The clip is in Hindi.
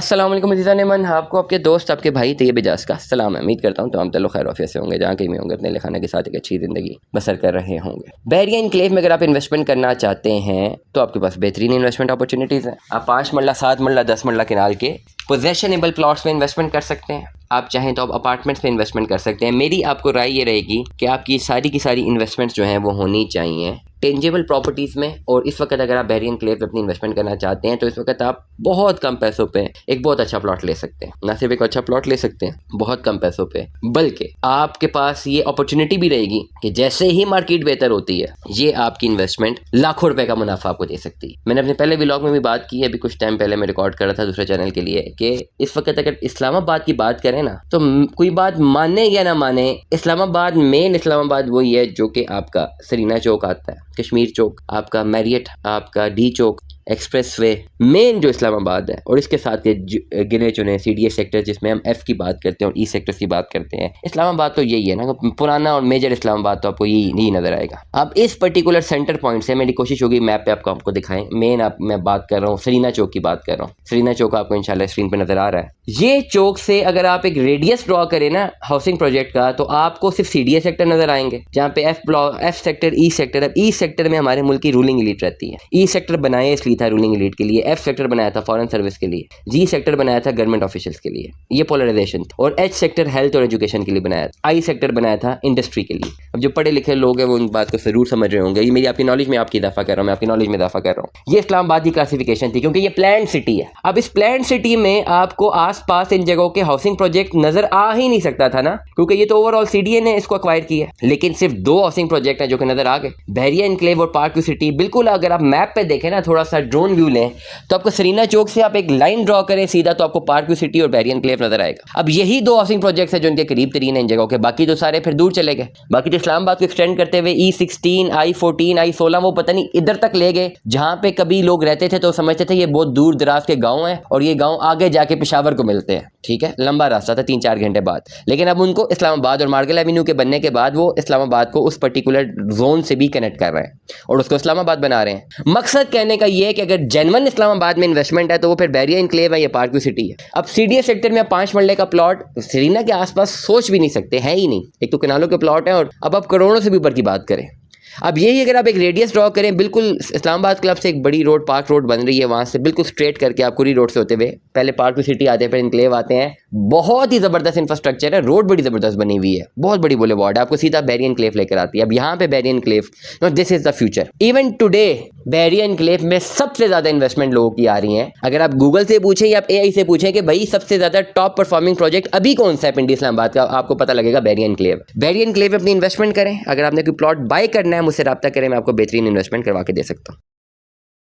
अस्सलाम वालेकुम अज़ीज़ान मन, आपको आपके दोस्त आपके भाई तैयब इजाज़ का सलाम है। उम्मीद करता हूँ तो हम तल्लु खैर आफियत से होंगे, जहाँ कहीं भी होंगे अपने लिखाने के साथ एक अच्छी ज़िंदगी बसर कर रहे होंगे। बहरिया एनक्लेव में अगर आप इन्वेस्टमेंट करना चाहते हैं तो आपके पास बेहतरीन इन्वेस्टमेंट अपॉर्चुनिटीज़ हैं। आप 5 मरला 7 मरला 10 मरला किनाल के पोजेशनेबल प्लॉट्स में इन्वेस्टमेंट कर सकते हैं। आप चाहें तो आप अपार्टमेंट्स में इन्वेस्टमेंट कर सकते हैं। मेरी आपको राय ये रहेगी कि आपकी सारी की सारी इन्वेस्टमेंट्स जो हैं वो होनी चाहिए टेंजेबल प्रॉपर्टीज़ में। और इस वक्त अगर आप बहरिया एनक्लेव पे अपनी इन्वेस्टमेंट करना चाहते हैं तो इस वक्त आप बहुत कम पैसों पे एक बहुत अच्छा प्लॉट ले सकते हैं। ना सिर्फ एक अच्छा प्लॉट ले सकते हैं बहुत कम पैसों पे, बल्कि आपके पास ये अपॉर्चुनिटी भी रहेगी कि जैसे ही मार्केट बेहतर होती है ये आपकी इन्वेस्टमेंट लाखों रुपए का मुनाफा आपको दे सकती है। मैंने अपने पहले व्लॉग में भी बात की है, अभी कुछ टाइम पहले मैं रिकॉर्ड कर रहा था दूसरे चैनल के लिए, कि इस वक्त अगर इस्लामाबाद की बात करें ना तो कोई बात माने या ना माने, इस्लामाबाद मेन इस्लामाबाद वही है जो कि आपका सरीना चौक आता है, कश्मीर चौक, आपका मैरियट, आपका डी चौक, एक्सप्रेसवे, मेन जो इस्लामाबाद है। और इसके साथ के गिने चुने CDA सेक्टर जिसमें हम F की बात करते हैं और E सेक्टर्स की बात करते हैं, इस्लामाबाद तो यही है ना, पुराना और मेजर इस्लामाबाद तो आपको यही नज़र आएगा। अब इस पर्टिकुलर सेंटर पॉइंट से मेरी कोशिश होगी मैप पे आपको दिखाएं। मेन मैं बात कर रहा हूँ सरीना चौक की बात कर रहा हूँ। सरीना चौक आपको इंशाल्लाह स्क्रीन पर नज़र आ रहा है। ये चौक से अगर आप एक रेडियस ड्रॉ करें ना हाउसिंग प्रोजेक्ट का तो आपको सिर्फ CDA सेक्टर नज़र आएंगे, जहाँ पे F सेक्टर, E सेक्टर। अब E सेक्टर में हमारे मुल्क की रूलिंग एलीट रहती है। E सेक्टर बनाया इसलिए था रूलिंग एलीट के लिए, F सेक्टर बनाया था फॉरेन सर्विस के लिए, G सेक्टर बनाया था गवर्नमेंट ऑफिशियल्स के लिए, ये पोलराइजेशन, और H सेक्टर हेल्थ और एजुकेशन के लिए बनाया था, I सेक्टर बनाया था इंडस्ट्री के लिए। अब जो पढ़े लिखे लोग हैं वो इन बात को जरूर समझ रहे होंगे। ये मेरी आपकी नॉलेज में आपकी इजाफा कर रहा हूँ, मैं आपकी नॉलेज में इजाफा कर रहा हूँ। ये इस्लामाबाद की क्लासिफिकेशन थी क्योंकि ये प्लान्ड सिटी है। अब इस प्लान्ड सिटी में आपको आस पास इन जगहों के हाउसिंग प्रोजेक्ट नजर आ ही नहीं सकता था ना, क्योंकि ये तो ओवरऑल CDA ने इसको अक्वायर किया है। लेकिन सिर्फ 2 हाउसिंग प्रोजेक्ट हैं जो कि नजर आ गए, बहरिया एनक्लेव और पार्क व्यू सिटी। बिल्कुल अगर आप मैप पे देखें ना, थोड़ा सा ड्रोन व्यू लें तो आपको सरीना चौक से आप एक लाइन ड्रॉ करें सीधा तो आपको पार्क व्यू सिटी और बहरिया एनक्लेव नजर आएगा। अब यही 2 हाउसिंग प्रोजेक्ट्स हैं जो इनके करीब तरीन है इन जगहों के, बाकी तो सारे फिर दूर चले गए। बाकी तो इस्लामाबाद को एक्सटेंड करते हुए E16, I14, I16 वो पता नहीं इधर तक ले गए, जहां पे कभी लोग रहते थे तो समझते थे ये बहुत दूर दराज के गांव हैं और ये गांव आगे जाके पेशावर को मिलते हैं। ठीक है, लंबा रास्ता था 3-4 घंटे बाद। लेकिन अब उनको इस्लामाबाद और मार्गल एवेन्यू के बनने के बाद वो इस्लामाबाद को उस पर्टिकुलर जोन से भी कनेक्ट कर रहे हैं और उसको इस्लामाबाद बना रहे हैं। मकसद कहने का ये है कि अगर जेन्युइन इस्लामाबाद में इन्वेस्टमेंट है तो वो फिर बहरिया एनक्लेव है या पार्क व्यू सिटी है। अब CDA सेक्टर में 5 मरले का प्लॉट सरीना के आसपास सोच भी नहीं सकते, है ही नहीं। एक तो किनालों के प्लॉट हैं और अब आप करोड़ों से भी ऊपर की बात करें। अब यही अगर आप एक रेडियस ड्रॉ करें, बिल्कुल इस्लामाबाद क्लब से एक बड़ी रोड पार्क रोड बन रही है, वहाँ से बिल्कुल स्ट्रेट करके आप कुरी रोड से होते हुए पहले पार्क व्यू सिटी आते हैं, फिर एनक्लेव आते हैं। बहुत ही ज़बरदस्त इंफ्रास्ट्रक्चर है, रोड बड़ी ज़बरदस्त बनी हुई है, बहुत बड़ी बोलेवार्ड है, आपको सीधा बहरिया एनक्लेव लेकर आती है। अब यहाँ पे Bahria enclave, this is the future. Even today Bahria enclave में सबसे ज़्यादा इन्वेस्टमेंट लोगों की आ रही है। अगर आप गूगल से पूछें या आप AI से पूछें कि भाई सबसे ज़्यादा टॉप परफॉर्मिंग प्रोजेक्ट अभी कौन सा है पिंडी इस्लामाबाद का, आपको पता लगेगा बहरिया एनक्लेव। बहरिया एनक्लेव में अपनी इन्वेस्टमेंट करें। अगर आपने कोई प्लॉट बाय करना है मुझसे रब्ता करें, मैं आपको बेहतरीन इन्वेस्टमेंट करवा के दे सकता हूँ।